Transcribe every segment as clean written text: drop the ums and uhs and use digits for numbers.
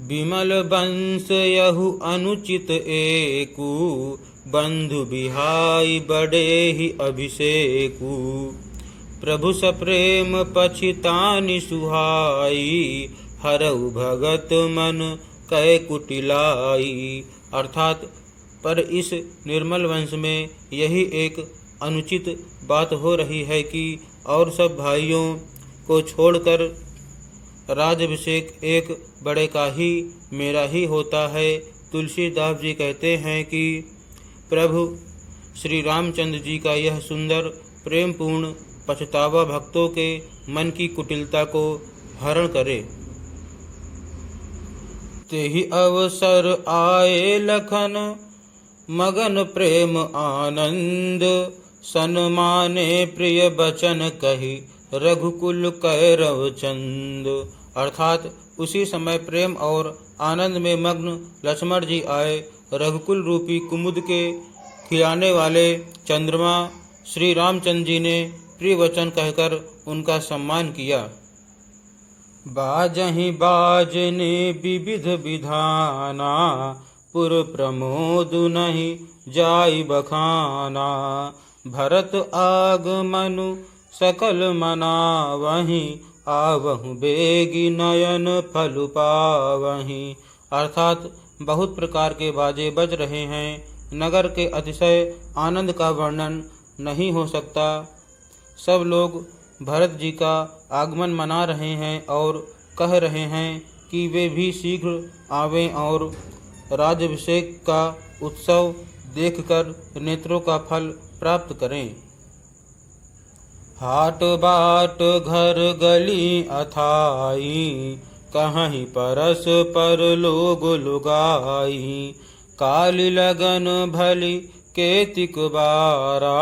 विमल वंश यहु अनुचित एकु, बंधु बिहाई बड़े ही अभिषेकु। प्रभु सप्रेम पछितानि सुहाई, हरऊ भगत मन कै कुटिलाई। अर्थात पर इस निर्मल वंश में यही एक अनुचित बात हो रही है कि और सब भाइयों को छोड़कर राजाभिषेक एक बड़े का ही मेरा ही होता है। तुलसीदास जी कहते हैं कि प्रभु श्री रामचंद्र जी का यह सुंदर प्रेमपूर्ण पछतावा भक्तों के मन की कुटिलता को हरण करे। तेहि अवसर आए लखन मगन प्रेम आनंद, सन्माने प्रिय बचन कही रघुकुल कैरव चंद। अर्थात उसी समय प्रेम और आनंद में मग्न लक्ष्मण जी आए। रघुकुल रूपी कुमुद के खिलाने वाले चंद्रमा श्री रामचंद्र जी ने प्रिय वचन कहकर उनका सम्मान किया। बाजहि बाजने विविध विधाना, पुर प्रमोद नहीं जाई बखाना। भरत आगमनु सकल मनावहि, आवहु बेगी नयन फल पावहि। अर्थात बहुत प्रकार के बाजे बज रहे हैं। नगर के अतिशय आनंद का वर्णन नहीं हो सकता। सब लोग भरत जी का आगमन मना रहे हैं और कह रहे हैं कि वे भी शीघ्र आवें और राज्याभिषेक का उत्सव देखकर नेत्रों का फल प्राप्त करें। हाट बाट घर गली अथाई, कहीं परस पर लोग लुगाई। काली लगन भली केतिक बारा,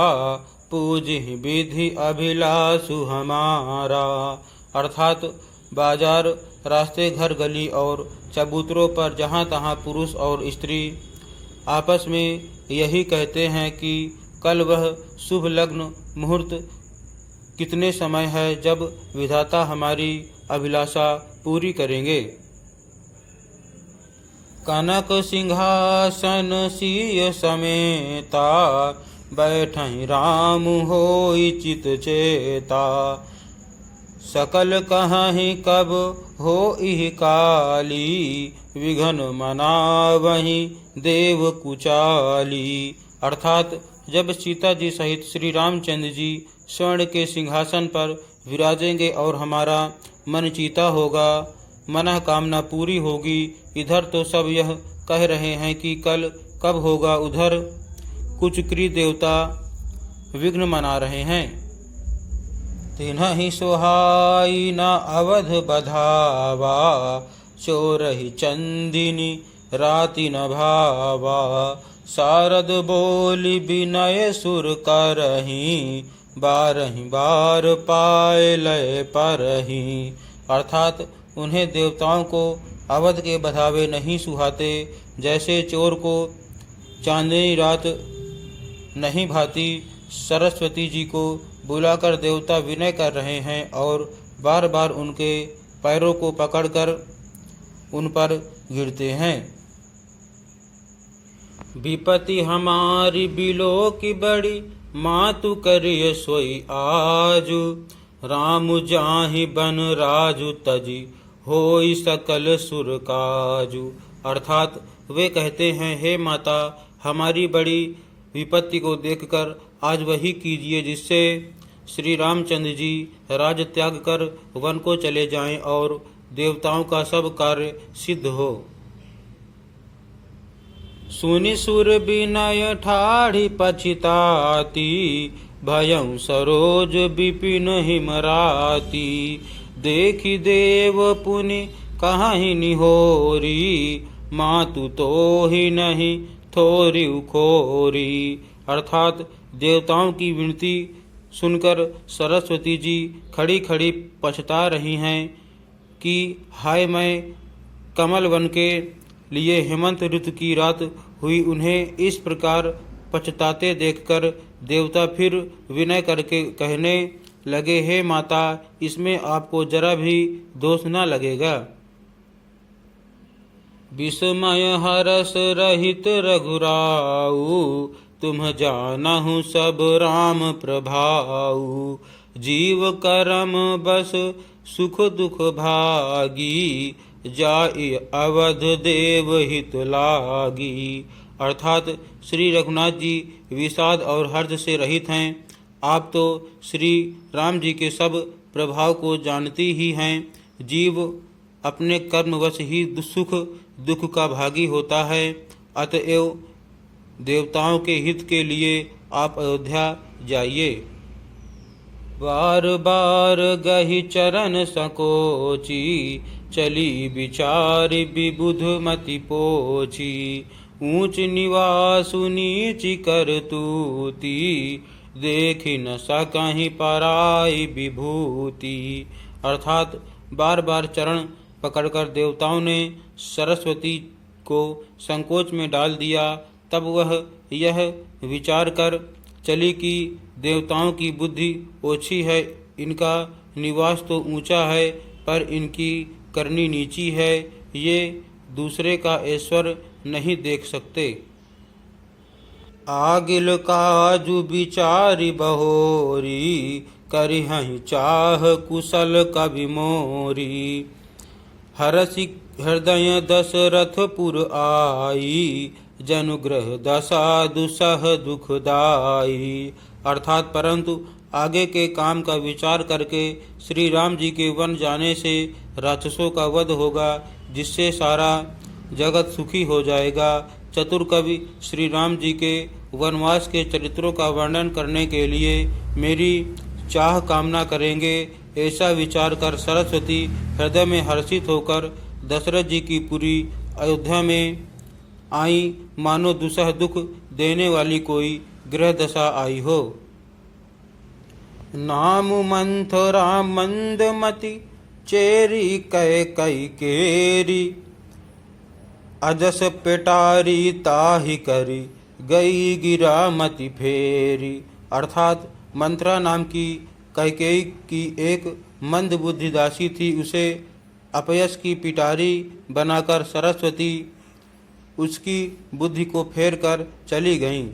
पूजि विधि अभिलाषु हमारा। अर्थात बाजार, रास्ते, घर, गली और चबूतरों पर जहाँ तहाँ पुरुष और स्त्री आपस में यही कहते हैं कि कल वह शुभ लग्न मुहूर्त कितने समय है जब विधाता हमारी अभिलाषा पूरी करेंगे। कनक सिंहासन सिय समेता, बैठहि राम होई चित चेता। सकल कहीं कब होई काली, विघन मनावहि देव कुचाली। अर्थात जब सीता जी सहित श्री रामचंद्र जी स्वर्ण के सिंहासन पर विराजेंगे और हमारा मन चीता होगा, मना कामना पूरी होगी। इधर तो सब यह कह रहे हैं कि कल कब होगा, उधर कुछ क्री देवता विघ्न मना रहे हैं। तिन्हि सोहाई न अवध बधावा, चोरहि चंदिनी राति न भावा। शारद बोली विनय सुर करही, बारहि बार पाए लय परही। अर्थात उन्हें देवताओं को अवध के बधावे नहीं सुहाते, जैसे चोर को चांदनी रात नहीं भाती। सरस्वती जी को बुलाकर देवता विनय कर रहे हैं और बार बार उनके पैरों को पकड़कर उन पर गिरते हैं। विपत्ति हमारी बिलो की बड़ी, मातु करिय सोई आजु। राम जाहि बन राजु तजी, होई सकल सुर काजु। अर्थात वे कहते हैं, हे माता, हमारी बड़ी विपत्ति को देखकर आज वही कीजिए जिससे श्री रामचंद्र जी राज त्याग कर वन को चले जाएं और देवताओं का सब कार्य सिद्ध हो। सुनि सुर विनय ठाढ़ी पछिताती, भयं सरोज विपिन हिमराती। देखि देव पुनि कहीं निहोरी, मातु तो ही नहीं थोरी उखोरी। अर्थात देवताओं की विनती सुनकर सरस्वती जी खड़ी खड़ी पछता रही हैं कि हाय, मैं कमल वन के लिए हेमंत ऋतु की रात हुई। उन्हें इस प्रकार पछताते देखकर देवता फिर विनय करके कहने लगे, हे माता, इसमें आपको जरा भी दोष न लगेगा। विस्मय हरस रहित रघुराऊ, तुम जानहु सब राम प्रभाऊ। जीव करम बस सुख दुख भागी, जाई अवध देव हित लागी। अर्थात श्री रघुनाथ जी विषाद और हर्ष से रहित हैं। आप तो श्री राम जी के सब प्रभाव को जानती ही हैं। जीव अपने कर्मवश ही सुख दुख का भागी होता है। अतएव देवताओं के हित के लिए आप अयोध्या जाइए। बार बार गहि चरण संकोची, चली विचार विबुध मति पोची। ऊंच निवासु नीच करतूती, देखि न सकहि पराई विभूति। अर्थात बार बार चरण पकड़कर देवताओं ने सरस्वती को संकोच में डाल दिया। तब वह यह विचार कर चली कि देवताओं की बुद्धि ओछी है, इनका निवास तो ऊंचा है पर इनकी करनी नीची है, ये दूसरे का ऐश्वर्य नहीं देख सकते। आगिल काजु विचारि बहोरी, करिहहि चाह कुशल कवि मोरी। हरसि हृदय दशरथपुर आई, जनुग्रह दशा दुसह दुखदाई। अर्थात परंतु आगे के काम का विचार करके श्री राम जी के वन जाने से राक्षसों का वध होगा, जिससे सारा जगत सुखी हो जाएगा। चतुर कवि श्री राम जी के वनवास के चरित्रों का वर्णन करने के लिए मेरी चाह कामना करेंगे। ऐसा विचार कर सरस्वती हृदय में हर्षित होकर दशरथ जी की पुरी अयोध्या में आई, मानो दुसह दुख देने वाली कोई ग्रह दशा आई हो। नाम मंथरा मंदमति, चेरी कैकई केरी। अजस पेटारी ताहि करी, गई गिरा मति फेरी। अर्थात मंथरा नाम की कैकेयी की एक मंद बुद्धि दासी थी। उसे अपयश की पिटारी बनाकर सरस्वती उसकी बुद्धि को फेर कर चली गईं।